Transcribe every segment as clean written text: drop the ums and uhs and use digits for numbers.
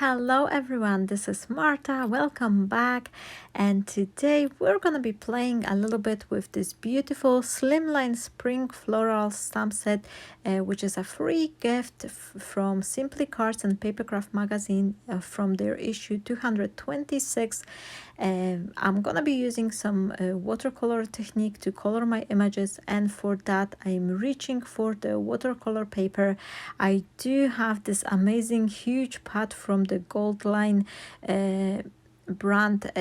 Hello everyone, this is Marta. Welcome back, and today we're gonna be playing a little bit with this beautiful Slimline Spring Florals stamp set, which is a free gift from Simply Cards and Papercraft magazine from their issue 226. I'm gonna be using some watercolor technique to color my images, and for that I'm reaching for the watercolor paper. I do have this amazing huge pad from the GOLDLINE brand,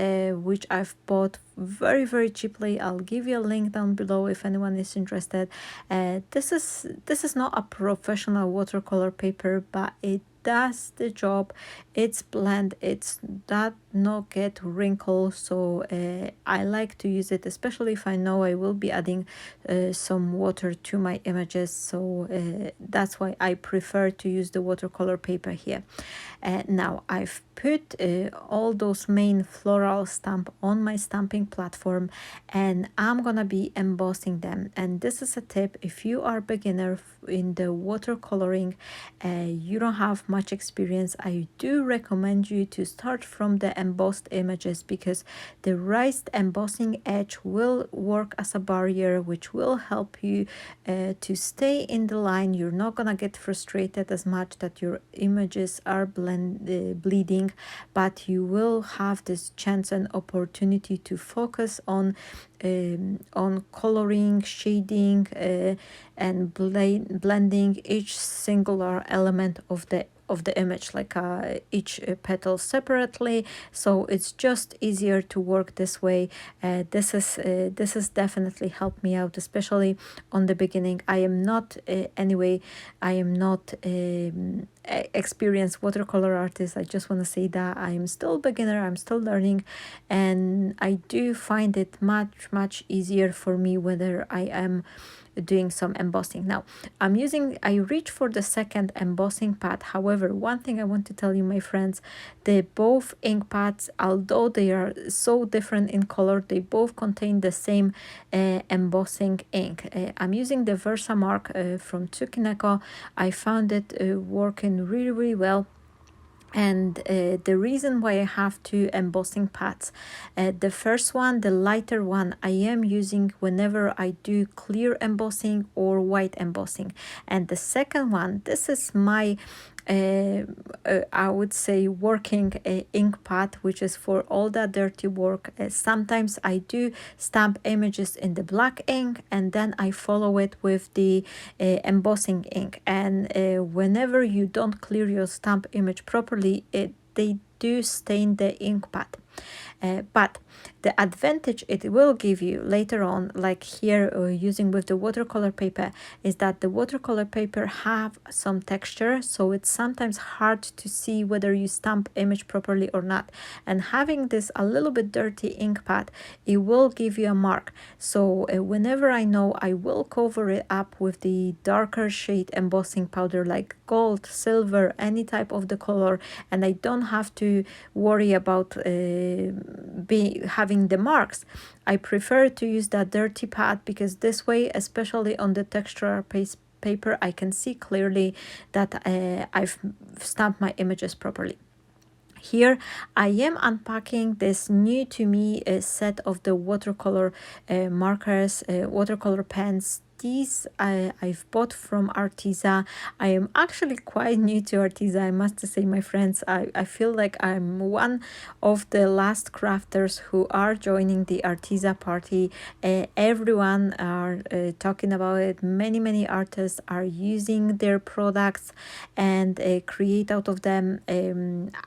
which I've bought very cheaply. I'll give you a link down below if anyone is interested. This is not a professional watercolor paper, but it does the job. It's blend, it's that not get wrinkles, so I like to use it, especially if I know I will be adding some water to my images, so that's why I prefer to use the watercolor paper here. Now I've put all those main floral stamp on my stamping platform, and I'm gonna be embossing them. And this is a tip: if you are beginner in the watercoloring, you don't have much experience, I do recommend you to start from the embossed images, because the raised embossing edge will work as a barrier, which will help you to stay in the line. You're not gonna get frustrated as much that your images are bleeding, but you will have this chance and opportunity to focus on coloring, shading, and blending each singular element of the image, like each petal separately. So it's just easier to work this way. This has definitely helped me out, especially on the beginning. I am not experienced watercolor artist. I just want to say that I'm still beginner, I'm still learning, and I do find it much easier for me whether I am doing some embossing. Now I reach for the second embossing pad. However, one thing I want to tell you, my friends, they both ink pads, although they are so different in color, they both contain the same embossing ink. I'm using the Versamark from Tsukineko. I found it working really well. And the reason why I have two embossing pads, the first one, the lighter one, I am using whenever I do clear embossing or white embossing. And the second one, this is my I would say working ink pad, which is for all that dirty work. Sometimes I do stamp images in the black ink, and then I follow it with the embossing ink. And whenever you don't clear your stamp image properly, they do stain the ink pad. But the advantage it will give you later on, like here using with the watercolor paper, is that the watercolor paper have some texture, so it's sometimes hard to see whether you stamp image properly or not. And having this a little bit dirty ink pad, it will give you a mark. So whenever I know, I will cover it up with the darker shade embossing powder, like gold, silver, any type of the color, and I don't have to worry about having the marks. I prefer to use that dirty pad, because this way, especially on the textural paper, I can see clearly that I've stamped my images properly. Here I am unpacking this new to me set of the watercolor markers, watercolor pens. These I've bought from Arteza. I am actually quite new to Arteza, I must say, my friends. I feel like I'm one of the last crafters who are joining the Arteza party. Everyone are talking about it. Many artists are using their products and create out of them.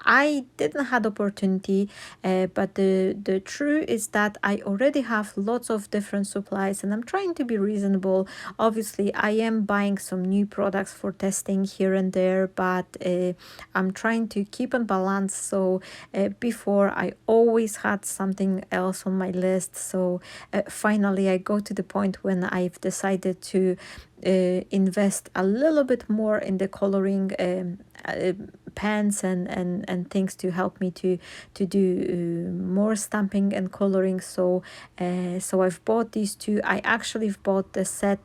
I didn't have opportunity, but the truth is that I already have lots of different supplies, and I'm trying to be reasonable. Obviously, I am buying some new products for testing here and there, but I'm trying to keep on balance. So before, I always had something else on my list. So finally, I go to the point when I've decided to invest a little bit more in the coloring pens and things to help me to do more stamping and coloring. So so I've bought these two. I actually bought the set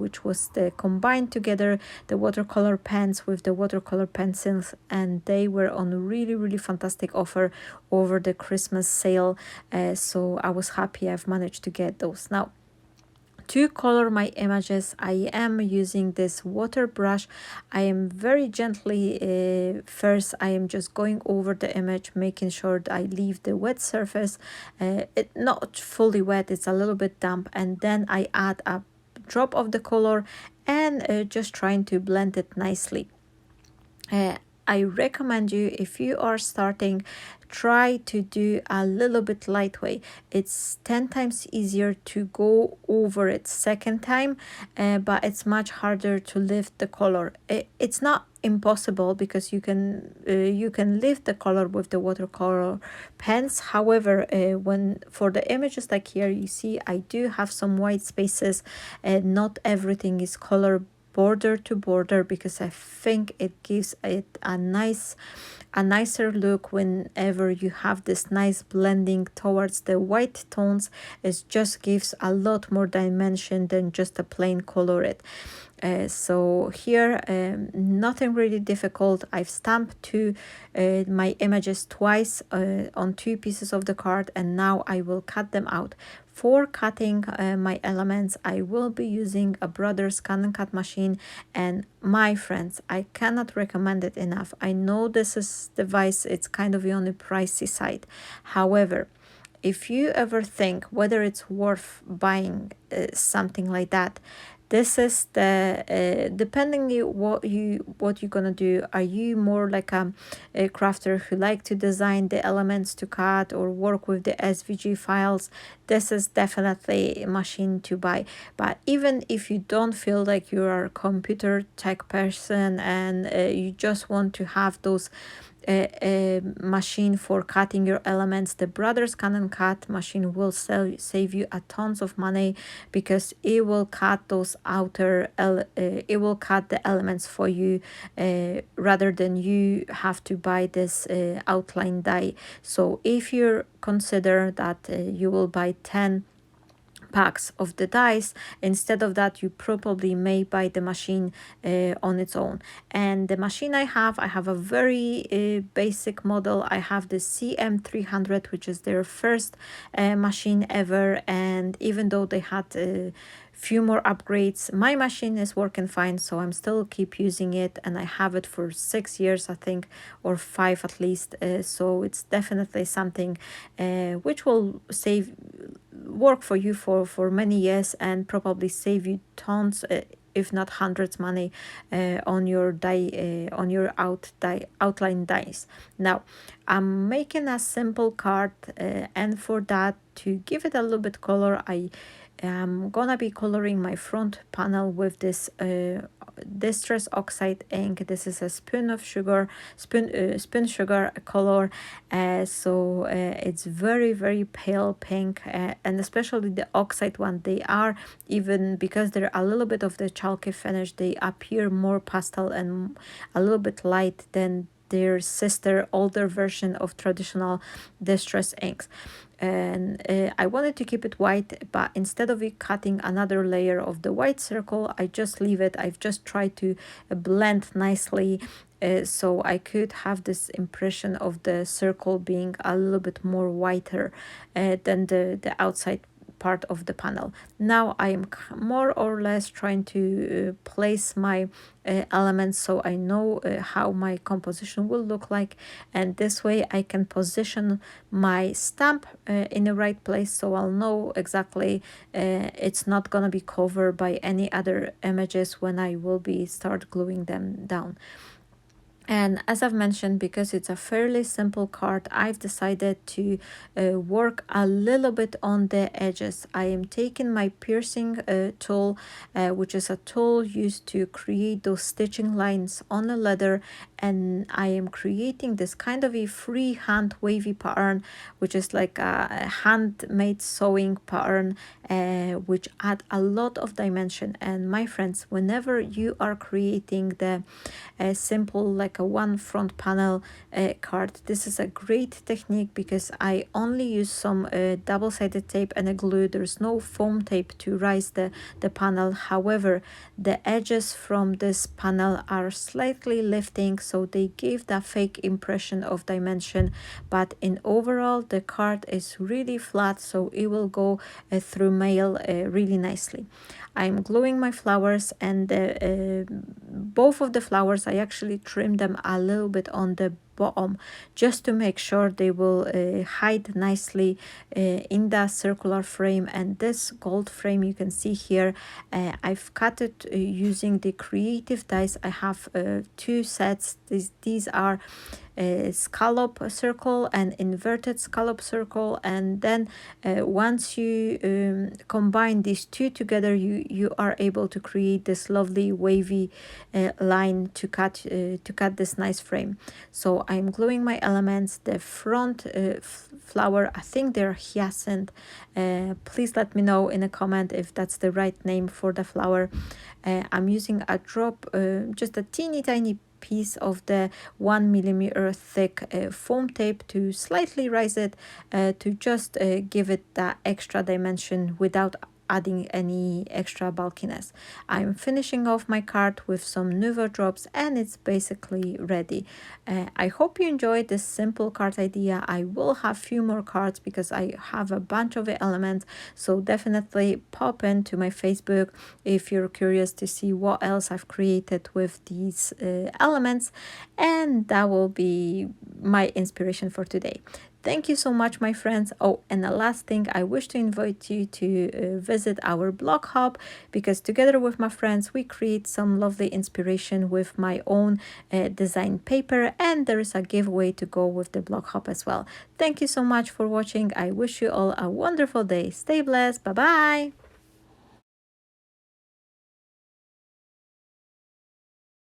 which was the combined together the watercolor pens with the watercolor pencils, and they were on a really fantastic offer over the Christmas sale. So I was happy I've managed to get those. Now, to color my images, I am using this water brush. I am very gently, first I am just going over the image, making sure that I leave the wet surface, it not fully wet, it's a little bit damp, and then I add a drop of the color and just trying to blend it nicely. I recommend you, if you are starting, try to do a little bit lightweight. It's 10 times easier to go over it second time, but it's much harder to lift the color. It's not impossible because you can lift the color with the watercolor pens. However, when for the images like here, you see I do have some white spaces, and not everything is color border to border, because I think it gives it a nicer look whenever you have this nice blending towards the white tones. It just gives a lot more dimension than just a plain colored. So here, nothing really difficult. I've stamped my images twice on two pieces of the card, and now I will cut them out. For cutting my elements, I will be using a Brother's Cut and Cut machine, and my friends, I cannot recommend it enough. I know this is device, it's kind of on the pricey side. However, if you ever think whether it's worth buying something like that, this is the depending what you're gonna do. Are you more like a crafter who like to design the elements to cut or work with the SVG files? This is definitely a machine to buy. But even if you don't feel like you are a computer tech person and you just want to have those a machine for cutting your elements, the Brothers Cut and Cut machine will save you a tons of money, because it will cut those it will cut the elements for you, rather than you have to buy this outline die. So if you consider that you will buy 10 packs of the dies, instead of that you probably may buy the machine on its own. And the machine I have a very basic model. I have the CM300, which is their first machine ever, and even though they had few more upgrades, my machine is working fine, so I'm still keep using it, and I have it for 6 years, I think, or 5 at least. So it's definitely something which will work for you for many years, and probably save you tons, if not hundreds money, on your on your outline dies. Now I'm making a simple card, and for that, to give it a little bit color, I'm gonna be coloring my front panel with this distress oxide ink. This is a spoon sugar color, so it's very pale pink, and especially the oxide one, they are, even because they're a little bit of the chalky finish, they appear more pastel and a little bit light than their sister older version of traditional distress inks. And I wanted to keep it white, but instead of it cutting another layer of the white circle, I just leave it. I've just tried to blend nicely, so I could have this impression of the circle being a little bit more whiter than the outside part of the panel. Now I am more or less trying to place my elements, so I know how my composition will look like, and this way I can position my stamp in the right place, so I'll know exactly it's not gonna be covered by any other images when I will be start gluing them down. And as I've mentioned, because it's a fairly simple card, I've decided to work a little bit on the edges. I am taking my piercing tool, which is a tool used to create those stitching lines on the leather, and I am creating this kind of a freehand wavy pattern, which is like a handmade sewing pattern, which add a lot of dimension. And my friends, whenever you are creating the simple like like a one front panel card. This is a great technique because I only use some double-sided tape and a glue. There's no foam tape to rise the panel. However, the edges from this panel are slightly lifting, so they give that fake impression of dimension, but in overall the card is really flat, so it will go through mail really nicely. I'm gluing my flowers, and both of the flowers I actually trimmed them a little bit on the bottom just to make sure they will hide nicely in the circular frame. And this gold frame you can see here, I've cut it using the creative dies. I have two sets. These are scallop circle and inverted scallop circle, and then once you combine these two together, you are able to create this lovely wavy line to cut this nice frame. So I'm gluing my elements. The front flower, I think they're hyacinth. Please let me know in a comment if that's the right name for the flower. I'm using a drop, just a teeny tiny piece of the 1 millimeter thick foam tape to slightly rise it, to just give it that extra dimension without adding any extra bulkiness. I'm finishing off my card with some Nuvo drops, and it's basically ready. I hope you enjoyed this simple card idea. I will have few more cards because I have a bunch of elements, so definitely pop into my Facebook if you're curious to see what else I've created with these elements, and that will be my inspiration for today. Thank you so much, my friends. Oh, and the last thing, I wish to invite you to visit our blog hub, because together with my friends, we create some lovely inspiration with my own design paper, and there is a giveaway to go with the blog hub as well. Thank you so much for watching. I wish you all a wonderful day. Stay blessed. Bye-bye.